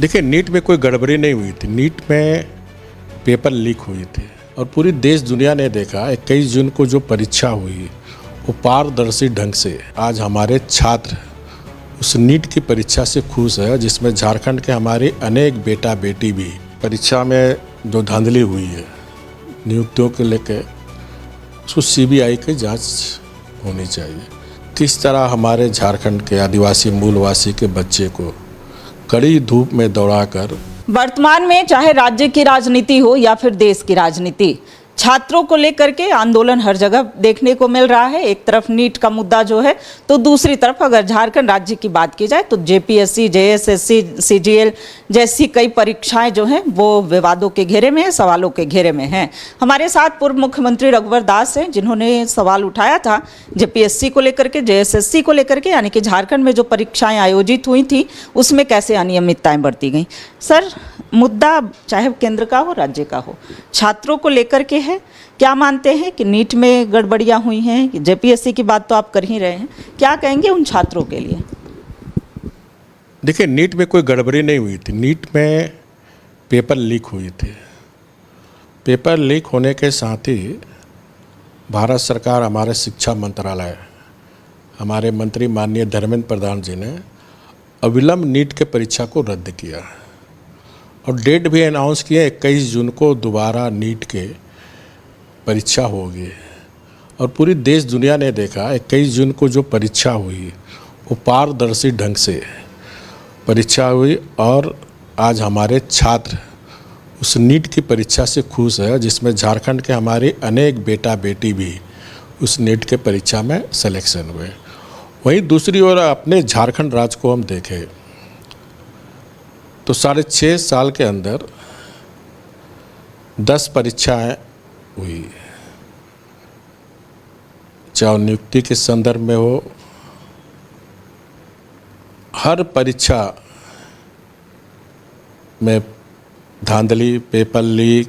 देखिए, नीट में कोई गड़बड़ी नहीं हुई थी। नीट में पेपर लीक हुई थी और पूरी देश दुनिया ने देखा 21 जून को जो परीक्षा हुई वो पारदर्शी ढंग से। आज हमारे छात्र उस नीट की परीक्षा से खुश है, जिसमें झारखंड के हमारे अनेक बेटा बेटी भी। परीक्षा में जो धांधली हुई है नियुक्तियों को लेकर, उसको सीबीआई की जांच होनी चाहिए। किस तरह हमारे झारखंड के आदिवासी मूलवासी के बच्चे को कड़ी धूप में दौड़ाकर। वर्तमान में चाहे राज्य की राजनीति हो या फिर देश की राजनीति, छात्रों को लेकर के आंदोलन हर जगह देखने को मिल रहा है। एक तरफ नीट का मुद्दा जो है, तो दूसरी तरफ अगर झारखंड राज्य की बात की जाए तो जेपीएससी, जेएसएससी, सीजीएल जैसी कई परीक्षाएं जो हैं वो विवादों के घेरे में है, सवालों के घेरे में हैं। हमारे साथ पूर्व मुख्यमंत्री रघुवर दास हैं, जिन्होंने सवाल उठाया था जेपीएससी को लेकर के, जेएसएससी को लेकर के, यानी कि झारखंड में जो परीक्षाएं आयोजित हुई थी उसमें कैसे अनियमितताएं बरती गई। सर, मुद्दा चाहे केंद्र का हो राज्य का हो, छात्रों को लेकर के है। क्या मानते हैं कि नीट में गड़बड़ियां हुई हैं? जेपीएससी की बात तो आप कर ही रहे हैं, क्या कहेंगे उन छात्रों के लिए? देखिए, नीट में कोई गड़बड़ी नहीं हुई थी। नीट में पेपर लीक हुई थी। पेपर लीक होने के साथ ही भारत सरकार, हमारे शिक्षा मंत्रालय, हमारे मंत्री माननीय धर्मेंद्र प्रधान जी ने अविलंब नीट के परीक्षा को रद्द किया और डेट भी अनाउंस किया 21 जून को दोबारा नीट के परीक्षा होगी। और पूरी देश दुनिया ने देखा 21 जून को जो परीक्षा हुई वो पारदर्शी ढंग से परीक्षा हुई और आज हमारे छात्र उस नीट की परीक्षा से खुश है, जिसमें झारखंड के हमारे अनेक बेटा बेटी भी उस नीट के परीक्षा में सिलेक्शन हुए। वहीं दूसरी ओर अपने झारखंड राज्य को हम देखें तो 6.5 साल के अंदर 10 परीक्षाएं हुई, चाहे नियुक्ति के संदर्भ में हो। हर परीक्षा में धांधली, पेपर लीक,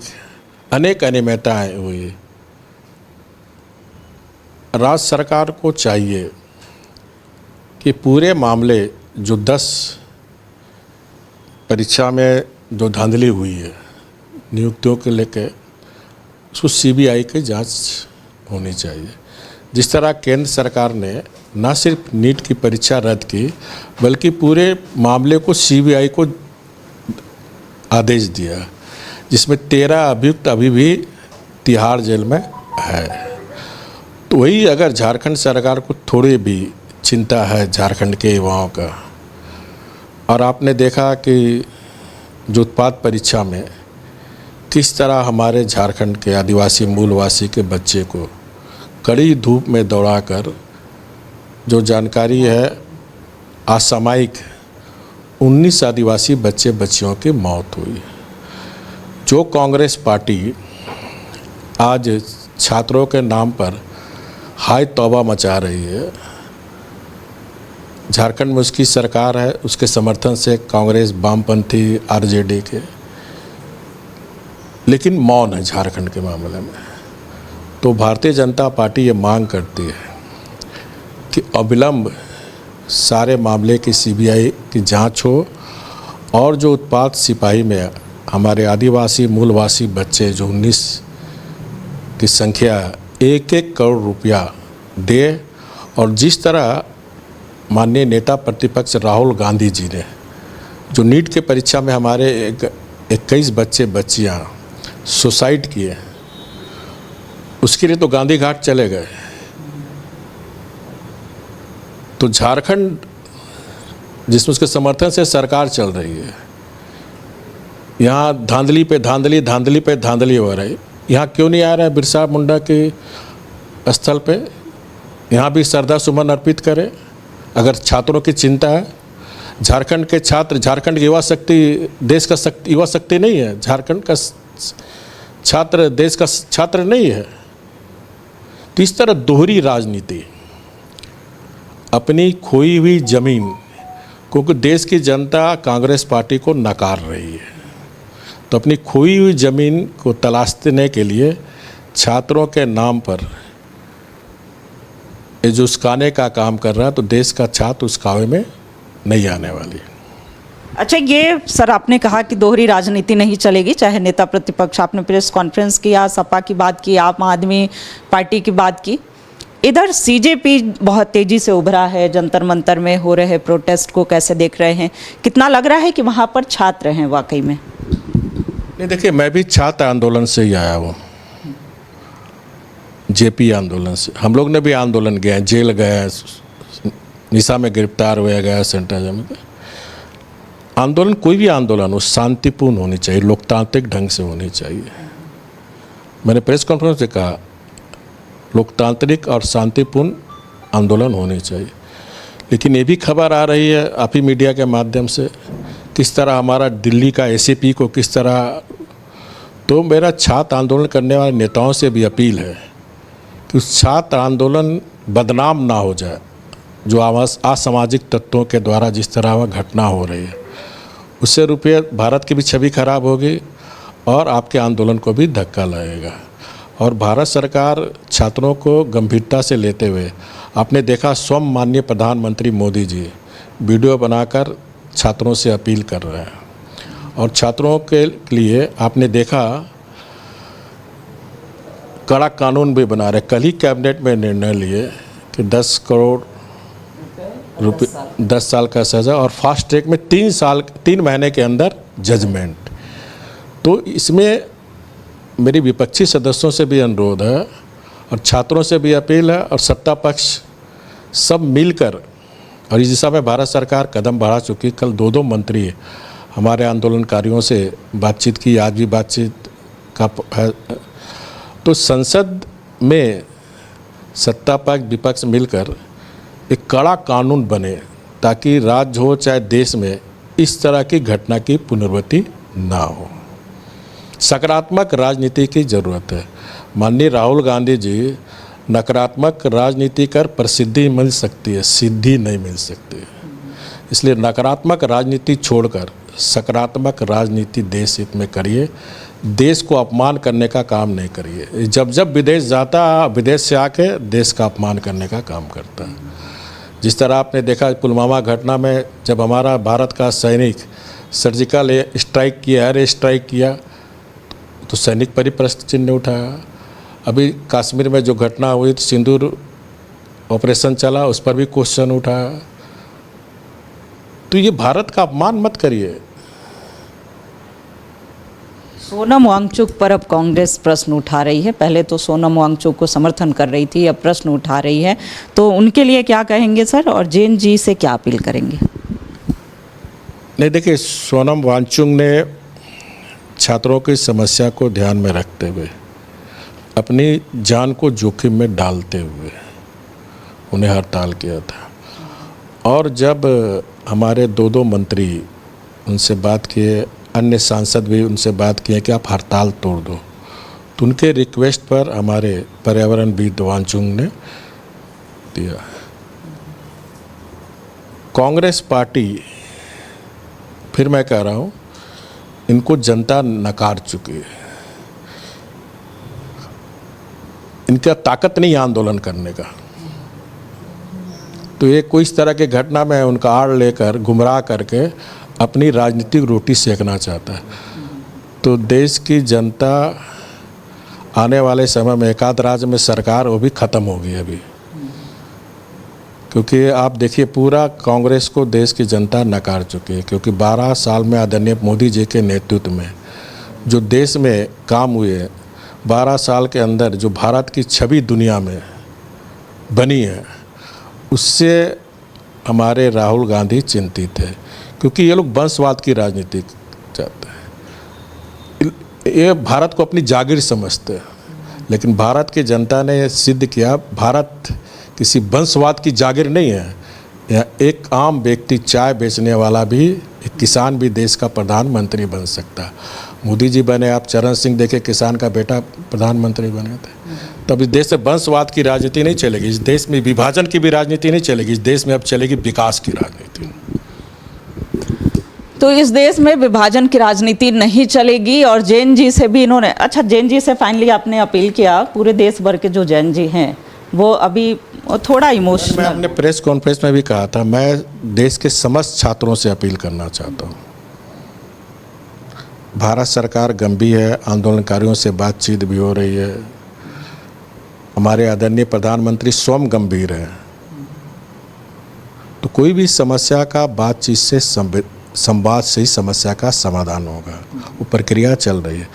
अनेक अनियमितताएं हुई। राज्य सरकार को चाहिए कि पूरे मामले जो 10 परीक्षा में जो धांधली हुई है नियुक्तियों को लेकर, उसको सीबीआई की जांच होनी चाहिए। जिस तरह केंद्र सरकार ने न सिर्फ नीट की परीक्षा रद्द की, बल्कि पूरे मामले को सीबीआई को आदेश दिया, जिसमें 13 अभियुक्त अभी भी तिहाड़ जेल में है। तो वही अगर झारखंड सरकार को थोड़ी भी चिंता है झारखंड के युवाओं का, और आपने देखा कि जो उत्पाद परीक्षा में किस तरह हमारे झारखंड के आदिवासी मूलवासी के बच्चे को कड़ी धूप में दौड़ाकर, जो जानकारी है असामयिक 19 आदिवासी बच्चे बच्चियों की मौत हुई। जो कांग्रेस पार्टी आज छात्रों के नाम पर हाय तौबा मचा रही है, झारखंड में उसकी सरकार है, उसके समर्थन से कांग्रेस, वामपंथी, आरजेडी के, लेकिन मौन है झारखंड के मामले में। तो भारतीय जनता पार्टी ये मांग करती है कि अविलंब सारे मामले की सीबीआई की जांच हो और जो उत्पाद सिपाही में हमारे आदिवासी मूलवासी बच्चे जो 19 की संख्या 1-1 करोड़ रुपया दे। और जिस तरह माननीय नेता प्रतिपक्ष राहुल गांधी जी ने जो नीट के परीक्षा में हमारे 21 बच्चे बच्चियां सुसाइड किए, उसके लिए तो गांधी घाट चले गए। तो झारखंड जिसमें उसके समर्थन से सरकार चल रही है, यहाँ धांधली पे धांधली, धांधली पे धांधली हो रही। यहाँ क्यों नहीं आ रहा है बिरसा मुंडा के स्थल पे? यहाँ भी श्रद्धा सुमन अर्पित करें अगर छात्रों की चिंता है। झारखंड के छात्र, झारखंड की युवा शक्ति देश का युवा शक्ति नहीं है, झारखंड का छात्र देश का छात्र नहीं है। तो इस तरह दोहरी राजनीति, अपनी खोई हुई जमीन, क्योंकि देश की जनता कांग्रेस पार्टी को नकार रही है, तो अपनी खोई हुई ज़मीन को तलाशने के लिए छात्रों के नाम पर ये जो उस्काने का काम कर रहा है, तो देश का छात्र उस कावे में नहीं आने वाली है। अच्छा, ये सर आपने कहा कि दोहरी राजनीति नहीं चलेगी, चाहे नेता प्रतिपक्ष, आपने प्रेस कॉन्फ्रेंस किया, सपा की बात की, आम आदमी पार्टी की बात की। इधर सीजेपी बहुत तेजी से उभरा है, जंतर मंतर में हो रहे प्रोटेस्ट को कैसे देख रहे हैं? कितना लग रहा है कि वहाँ पर छात्र हैं वाकई में? नहीं, देखिए, मैं भी छात्र आंदोलन से ही आया हूँ, जेपी आंदोलन से। हम लोग ने भी आंदोलन किया, जेल गए, निशा में गिरफ्तार हुआ गया, सेंटर में। आंदोलन, कोई भी आंदोलन हो, शांतिपूर्ण होनी चाहिए, लोकतांत्रिक ढंग से होनी चाहिए। मैंने प्रेस कॉन्फ्रेंस में कहा, लोकतांत्रिक और शांतिपूर्ण आंदोलन होने चाहिए। लेकिन ये भी खबर आ रही है आप ही मीडिया के माध्यम से, किस तरह हमारा दिल्ली का एसीपी को किस तरह। तो मेरा छात्र आंदोलन करने वाले नेताओं से भी अपील है कि उस छात्र आंदोलन बदनाम ना हो जाए, जो असामाजिक तत्वों के द्वारा जिस तरह वह घटना हो रही है, उससे भारत की भी छवि खराब होगी और आपके आंदोलन को भी धक्का लगेगा। और भारत सरकार छात्रों को गंभीरता से लेते हुए, आपने देखा स्वयं माननीय प्रधानमंत्री मोदी जी वीडियो बनाकर छात्रों से अपील कर रहे हैं। और छात्रों के लिए आपने देखा कड़ा कानून भी बना रहे। कल ही कैबिनेट में निर्णय लिए कि 10 करोड़ रुपये, 10 साल का सज़ा, और फास्ट ट्रैक में 3 महीने के अंदर जजमेंट। तो इसमें मेरी विपक्षी सदस्यों से भी अनुरोध है और छात्रों से भी अपील है, और सत्ता पक्ष सब मिलकर, और इस दिशा में भारत सरकार कदम बढ़ा चुकी। कल 2 मंत्री हमारे आंदोलनकारियों से बातचीत की, आज भी बातचीत का है। तो संसद में सत्ता पक्ष विपक्ष मिलकर एक कड़ा कानून बने, ताकि राज्य हो चाहे देश में इस तरह की घटना की पुनरावृत्ति ना हो। सकारात्मक राजनीति की ज़रूरत है। माननीय राहुल गांधी जी, नकारात्मक राजनीति कर प्रसिद्धि मिल सकती है, सिद्धि नहीं मिल सकती है। इसलिए नकारात्मक राजनीति छोड़कर सकारात्मक राजनीति देश हित में करिए। देश को अपमान करने का काम नहीं करिए। जब विदेश जाता, विदेश से आके देश का अपमान करने का काम करता है। जिस तरह आपने देखा पुलवामा घटना में, जब हमारा भारत का सैनिक सर्जिकल स्ट्राइक किया, एयर स्ट्राइक किया, तो सैनिक पर ही प्रश्न चिन्ह उठाया। अभी कश्मीर में जो घटना हुई, तो सिंदूर ऑपरेशन चला, उस पर भी क्वेश्चन उठाया। तो ये भारत का अपमान मत करिए। सोनम वांगचुक पर अब कांग्रेस प्रश्न उठा रही है। पहले तो सोनम वांगचुक को समर्थन कर रही थी, अब प्रश्न उठा रही है। तो उनके लिए क्या कहेंगे सर, और जैन जी से क्या अपील करेंगे? नहीं, देखिए, सोनम वांगचुक ने छात्रों की समस्या को ध्यान में रखते हुए, अपनी जान को जोखिम में डालते हुए उन्हें हड़ताल किया था। और जब हमारे 2 मंत्री उनसे बात किए, अन्य सांसद भी उनसे बात किए कि आप हड़ताल तोड़ दो, तो उनके रिक्वेस्ट पर हमारे पर्यावरणविद वांगचुक ने दिया। कांग्रेस पार्टी, फिर मैं कह रहा हूँ, इनको जनता नकार चुकी है। इनका ताकत नहीं है आंदोलन करने का। तो ये कोई इस तरह के घटना में उनका आड़ लेकर गुमराह करके अपनी राजनीतिक रोटी सेकना चाहता है। तो देश की जनता आने वाले समय में एकाध राज्य में सरकार वो भी ख़त्म होगी अभी, क्योंकि आप देखिए पूरा कांग्रेस को देश की जनता नकार चुकी है। क्योंकि 12 साल में आदरणीय मोदी जी के नेतृत्व में जो देश में काम हुए, 12 साल के अंदर जो भारत की छवि दुनिया में बनी है, उससे हमारे राहुल गांधी चिंतित है। क्योंकि ये लोग वंशवाद की राजनीति चाहते हैं। ये भारत को अपनी जागीर समझते हैं, लेकिन भारत की जनता ने सिद्ध किया भारत किसी वंशवाद की जागीर नहीं है। या एक आम व्यक्ति, चाय बेचने वाला भी, एक किसान भी देश का प्रधानमंत्री बन सकता है। मोदी जी बने, आप चरण सिंह देखे, किसान का बेटा प्रधानमंत्री बने थे। तब इस देश से वंशवाद की राजनीति नहीं चलेगी, इस देश में विभाजन की भी राजनीति नहीं चलेगी, इस देश में अब चलेगी विकास की राजनीति। तो इस देश में विभाजन की राजनीति नहीं चलेगी। और जैन जी से भी इन्होंने, अच्छा, जैन जी से फाइनली आपने अपील किया, पूरे देश भर के जो जैन जी हैं वो अभी थोड़ा इमोशनल। मैं अपने प्रेस कॉन्फ्रेंस में भी कहा था, मैं देश के समस्त छात्रों से अपील करना चाहता हूँ भारत सरकार गंभीर है, आंदोलनकारियों से बातचीत भी हो रही है, हमारे आदरणीय प्रधानमंत्री स्वयं गंभीर हैं। तो कोई भी समस्या का बातचीत से संवाद से ही समस्या का समाधान होगा, वो प्रक्रिया चल रही है।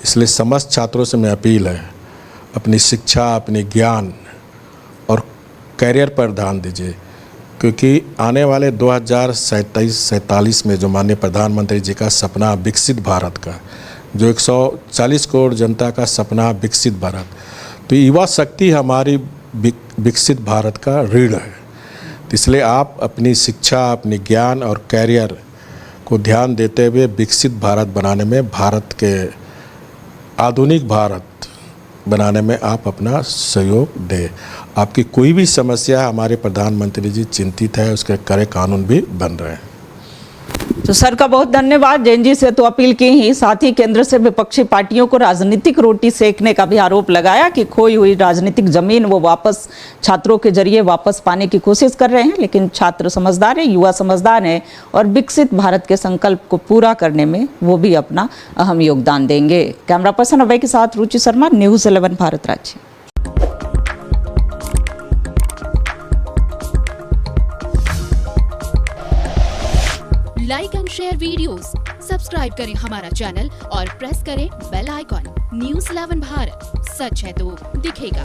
इसलिए समस्त छात्रों से मैं अपील है, अपनी शिक्षा, अपनी ज्ञान और करियर पर ध्यान दीजिए, क्योंकि आने वाले 2047 में जो माननीय प्रधानमंत्री जी का सपना विकसित भारत का, जो 140 करोड़ जनता का सपना विकसित भारत, तो युवा शक्ति हमारी विकसित भारत का रीढ़ है। तो इसलिए आप अपनी शिक्षा, अपनी ज्ञान और कैरियर को ध्यान देते हुए विकसित भारत बनाने में, भारत के आधुनिक भारत बनाने में आप अपना सहयोग दें। आपकी कोई भी समस्या, हमारे प्रधानमंत्री जी चिंतित है, उसके कड़े कानून भी बन रहे हैं। तो सर का बहुत धन्यवाद। जैन जी से तो अपील की ही, साथ ही केंद्र से विपक्षी पार्टियों को राजनीतिक रोटी सेकने का भी आरोप लगाया कि खोई हुई राजनीतिक जमीन वो वापस छात्रों के जरिए वापस पाने की कोशिश कर रहे हैं। लेकिन छात्र समझदार है, युवा समझदार है और विकसित भारत के संकल्प को पूरा करने में वो भी अपना अहम योगदान देंगे। कैमरा पर्सन अभय के साथ रुचि शर्मा, न्यूज़ 11 भारत राज्य। Like and share videos, subscribe करें हमारा चैनल और प्रेस करें बेल आइकॉन। न्यूज़ 11 भारत, सच है तो दिखेगा।